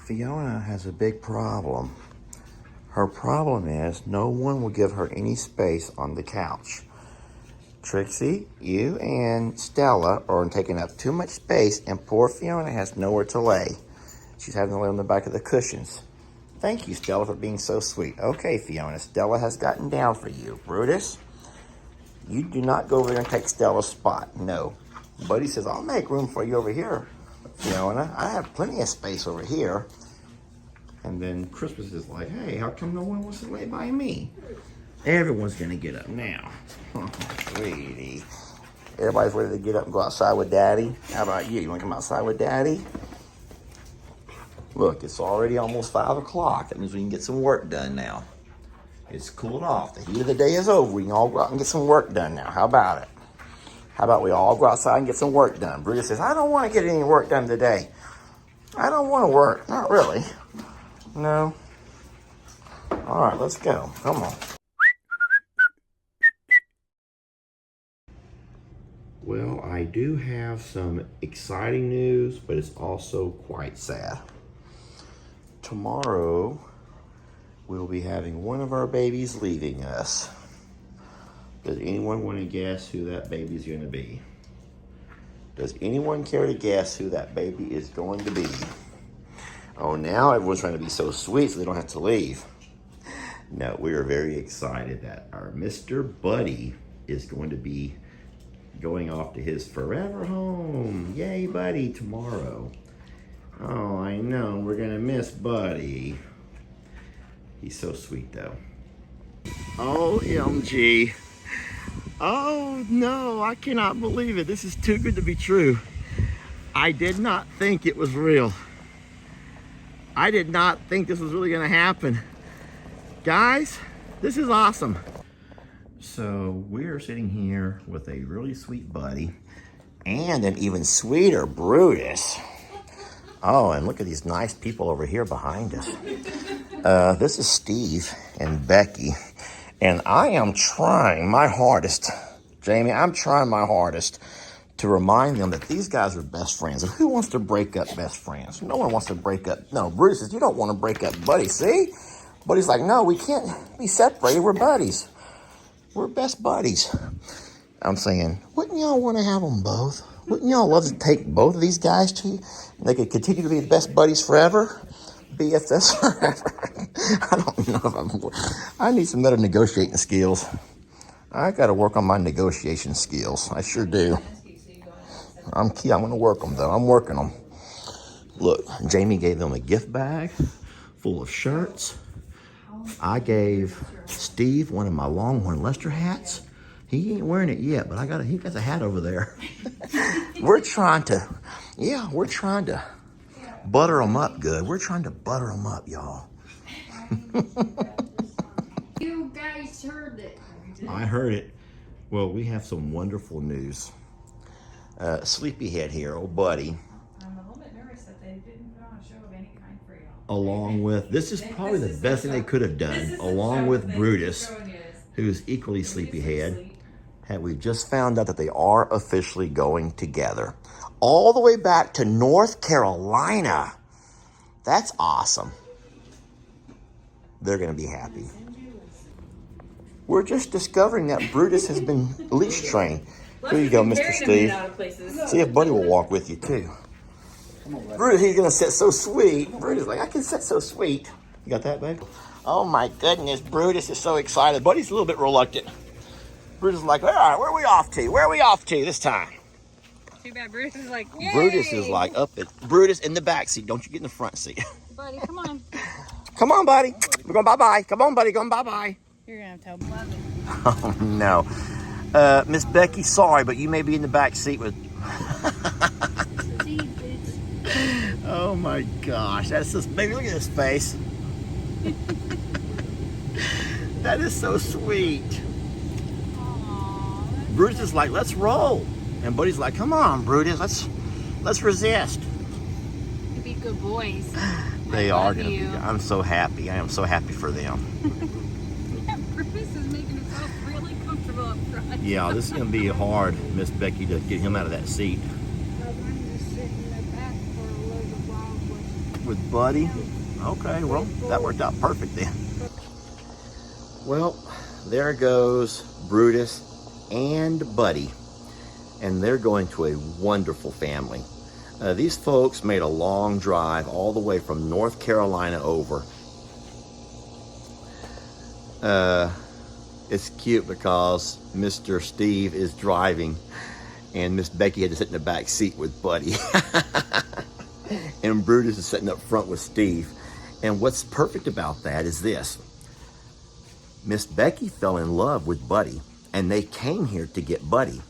Fiona has a big problem. Her problem is no one will give her any space on the couch. Trixie, you and Stella are taking up too much space, and poor Fiona has nowhere to lay. She's having to lay on the back of the cushions. Thank you, Stella, for being so sweet. Okay, Fiona, Stella has gotten down for you. Brutus, you do not go over there and take Stella's spot. No. Buddy says, I'll make room for you over here, Fiona. I have plenty of space over here. And then Christmas is like, hey, how come no one wants to lay by me? Everyone's going to get up now. Oh, sweetie. Everybody's ready to get up and go outside with Daddy. How about you? You want to come outside with Daddy? Look, it's already almost 5 o'clock. That means we can get some work done now. It's cooled off. The heat of the day is over. We can all go out and get some work done now. How about it? How about we all go outside and get some work done? Brutus says, I don't want to get any work done today. I don't want to work. Not really. No. All right, let's go. Come on. Well, I do have some exciting news, but it's also quite sad. Tomorrow, we'll be having one of our babies leaving us. Does anyone want to guess who that baby's going to be? Does anyone care to guess who that baby is going to be? Oh, now everyone's trying to be so sweet so they don't have to leave. No, we are very excited that our Mr. Buddy is going to be going off to his forever home. Yay, Buddy, tomorrow. Oh, I know, we're gonna miss Buddy. He's so sweet, though. OMG. Oh, no, I cannot believe it. This is too good to be true. I did not think it was real. I did not think this was really gonna happen. Guys, this is awesome. So we're sitting here with a really sweet Buddy and an even sweeter Brutus. Oh, and look at these nice people over here behind us. This is Steve and Becky, and I am trying my hardest, Jamie, I'm trying my hardest to remind them that these guys are best friends. And who wants to break up best friends? No one wants to break up. No, Brutus says, you don't want to break up Buddy, see? Buddy's like, no, we can't be separated. We're buddies. We're best buddies. I'm saying, wouldn't y'all want to have them both? Wouldn't y'all love to take both of these guys to you? They could continue to be the best buddies forever? BFFs forever? I don't know if I need some better negotiating skills. I got to work on my negotiation skills. I sure do. I'm going to work them, though. I'm working them. Look, Jamie gave them a gift bag full of shirts. I gave Steve one of my Longhorn Lester hats. He ain't wearing it yet, but he got a hat over there. we're trying to butter them up good. We're trying to butter them up, y'all. You guys heard it. I heard it. Well, we have some wonderful news. Sleepyhead here, old Buddy. I'm a little bit nervous that they didn't put on a show of any kind for y'all. Along with, this is probably the best thing they could have done, along with Brutus, who's equally sleepyhead. We just found out that they are officially going together. All the way back to North Carolina. That's awesome. They're going to be happy. We're just discovering that Brutus has been leash trained. Here you go, Mr. Steve. See if Buddy will walk with you, too. Brutus, he's going to sit so sweet. Brutus is like, I can sit so sweet. You got that, babe? Oh, my goodness. Brutus is so excited. Buddy's a little bit reluctant. Brutus is like, all right, where are we off to? Where are we off to this time? Too bad Brutus is like, yay! Brutus is like up at Brutus in the back seat. Don't you get in the front seat. Buddy, come on. Come on, buddy. We're going bye-bye. Come on, buddy. Going bye-bye. You're going to have to tell Bobby. Oh, no. Miss Becky, sorry, but you may be in the back seat with... Oh, my gosh. That's just... Baby, look at his face. That is so sweet. Aww, Brutus is like, let's roll. And Buddy's like, come on, Brutus. Let's resist. you be good boys. They are going to be. I'm so happy. I am so happy for them. Brutus is making himself really comfortable up front. Yeah, this is going to be hard, Miss Becky, to get him out of that seat. with Buddy. Okay, well, that worked out perfect then. Well, there goes Brutus and Buddy, and they're going to a wonderful family. These folks made a long drive all the way from North Carolina over. It's cute because Mr. Steve is driving and Miss Becky had to sit in the back seat with Buddy. And Brutus is sitting up front with Steve. And what's perfect about that is this. Miss Becky fell in love with Buddy, and they came here to get Buddy.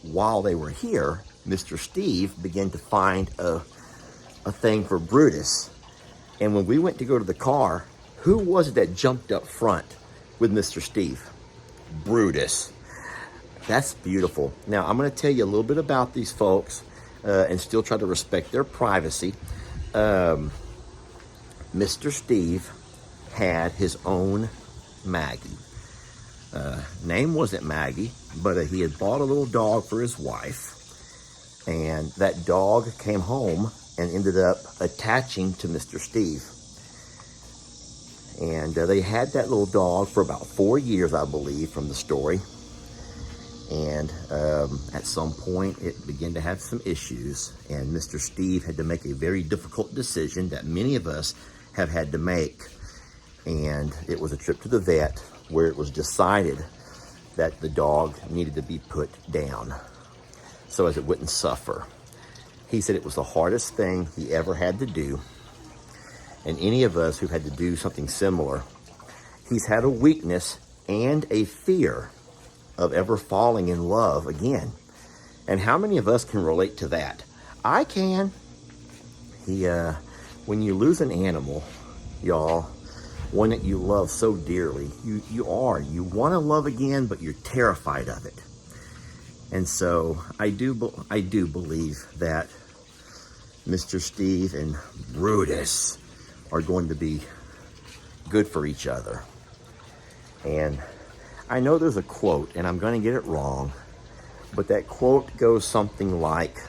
While they were here, Mr. Steve began to find a thing for Brutus. And when we went to go to the car, who was it that jumped up front with Mr. Steve? Brutus. That's beautiful. Now, I'm going to tell you a little bit about these folks and still try to respect their privacy. Mr. Steve had his own Maggie. Name wasn't Maggie, but he had bought a little dog for his wife. And that dog came home and ended up attaching to Mr. Steve. And they had that little dog for about 4 years, I believe, from the story. And at some point, it began to have some issues. And Mr. Steve had to make a very difficult decision that many of us have had to make. And it was a trip to the vet where it was decided that the dog needed to be put down so as it wouldn't suffer. He said it was the hardest thing he ever had to do. And any of us who had to do something similar, he's had a weakness and a fear of ever falling in love again. And how many of us can relate to that? I can. When you lose an animal, y'all, one that you love so dearly, you want to love again, but you're terrified of it. And so I do believe that Mr. Steve and Brutus are going to be good for each other. And I know there's a quote, and I'm going to get it wrong, but that quote goes something like,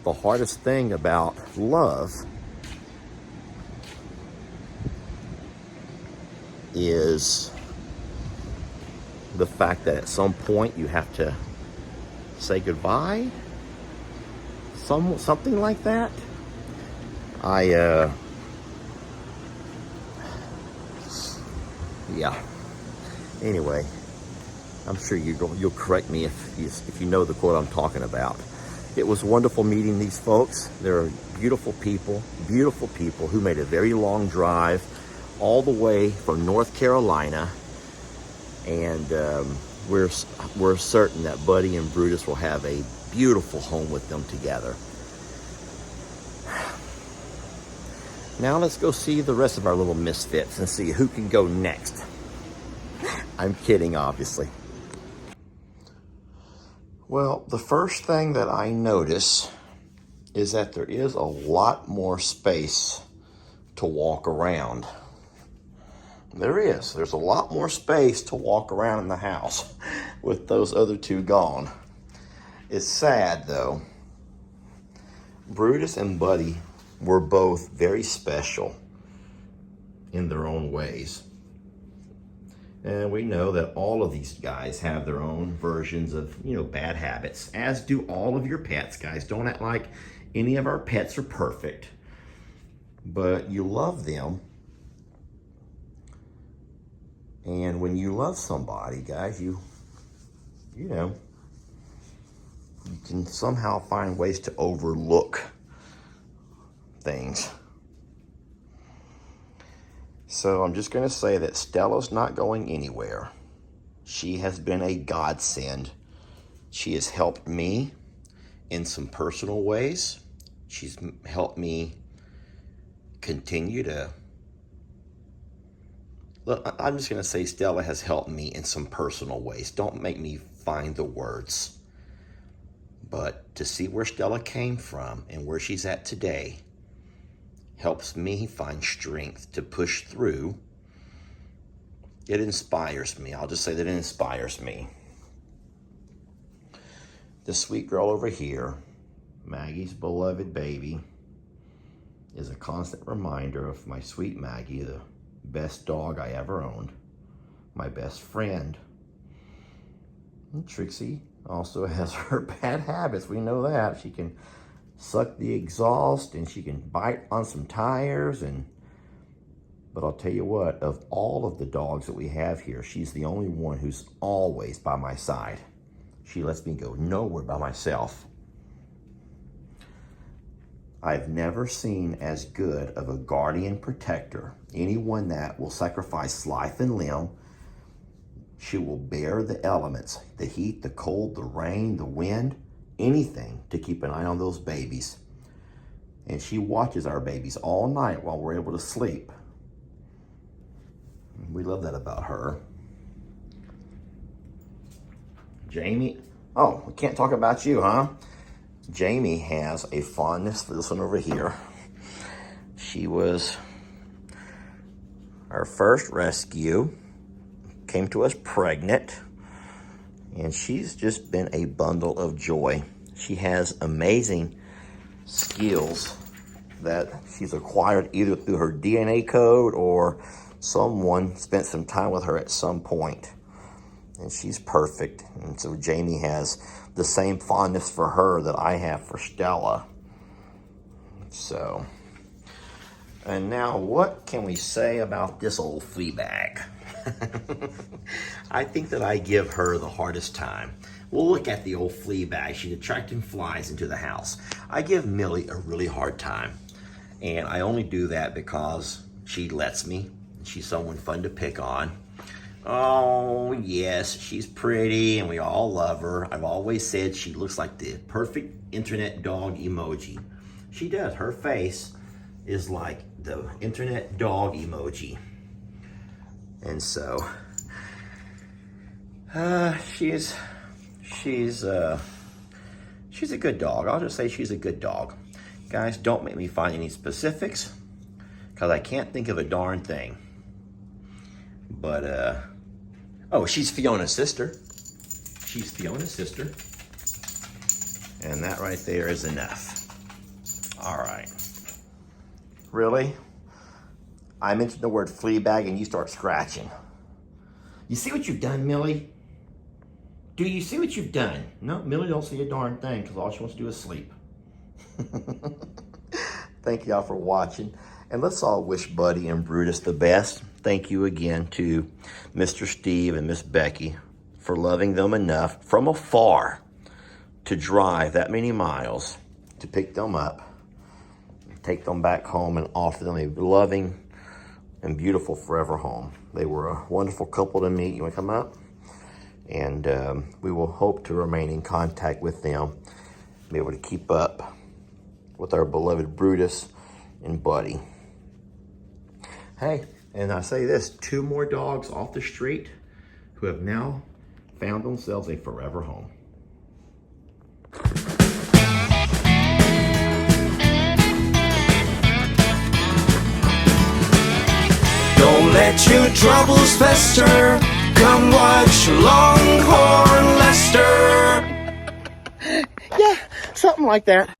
the hardest thing about love is the fact that at some point you have to say goodbye. Something like that. Yeah. Anyway, I'm sure you'll correct me if you know the quote I'm talking about. It was wonderful meeting these folks. They're beautiful people who made a very long drive all the way from North Carolina. And we're certain that Buddy and Brutus will have a beautiful home with them together. Now let's go see the rest of our little misfits and see who can go next. I'm kidding, obviously. Well, the first thing that I notice is that there is a lot more space to walk around. There is. There's a lot more space to walk around in the house with those other two gone. It's sad, though. Brutus and Buddy were both very special in their own ways. And we know that all of these guys have their own versions of, bad habits, as do all of your pets, guys. Don't act like any of our pets are perfect, but you love them. And when you love somebody, guys, you can somehow find ways to overlook things. So I'm just going to say that Stella's not going anywhere. She has been a godsend. She has helped me in some personal ways. She's helped me continue to... Look, I'm just going to say Stella has helped me in some personal ways. Don't make me find the words. But to see where Stella came from and where she's at today helps me find strength to push through. It inspires me. I'll just say that it inspires me. This sweet girl over here Maggie's beloved baby, is a constant reminder of my sweet Maggie, the best dog I ever owned, my best friend. And Trixie also has her bad habits, we know that. She can suck the exhaust and she can bite on some tires, but I'll tell you what, of all of the dogs that we have here, she's the only one who's always by my side. She lets me go nowhere by myself. I've never seen as good of a guardian protector, anyone that will sacrifice life and limb. She will bear the elements, the heat, the cold, the rain, the wind, anything to keep an eye on those babies. And she watches our babies all night while we're able to sleep. We love that about her. Jamie, oh, we can't talk about you, huh? Jamie has a fondness for this one over here. She was our first rescue, came to us pregnant, and she's just been a bundle of joy. She has amazing skills that she's acquired either through her DNA code or someone spent some time with her at some point. And she's perfect. And so Jamie has the same fondness for her that I have for Stella. So, and now what can we say about this old flea bag? I think that I give her the hardest time. We'll look at the old flea bag. She's attracting flies into the house. I give Millie a really hard time. And I only do that because she lets me. She's someone fun to pick on. Oh, yes, she's pretty and we all love her. I've always said she looks like the perfect internet dog emoji. She does. Her face is like the internet dog emoji. And so, she's a good dog. I'll just say she's a good dog. Guys, don't make me find any specifics because I can't think of a darn thing. But, oh, she's Fiona's sister. She's Fiona's sister. And that right there is enough. All right. Really? I mentioned the word flea bag and you start scratching. You see what you've done, Millie? Do you see what you've done? No, Millie don't see a darn thing because all she wants to do is sleep. Thank y'all for watching. And let's all wish Buddy and Brutus the best. Thank you again to Mr. Steve and Miss Becky for loving them enough from afar to drive that many miles to pick them up, take them back home, and offer them a loving and beautiful forever home. They were a wonderful couple to meet. You want to come up? And we will hope to remain in contact with them, be able to keep up with our beloved Brutus and Buddy. Hey, and I say this, 2 more dogs off the street who have now found themselves a forever home. Don't let your troubles fester. Come watch Longhorn Lester. Yeah, something like that.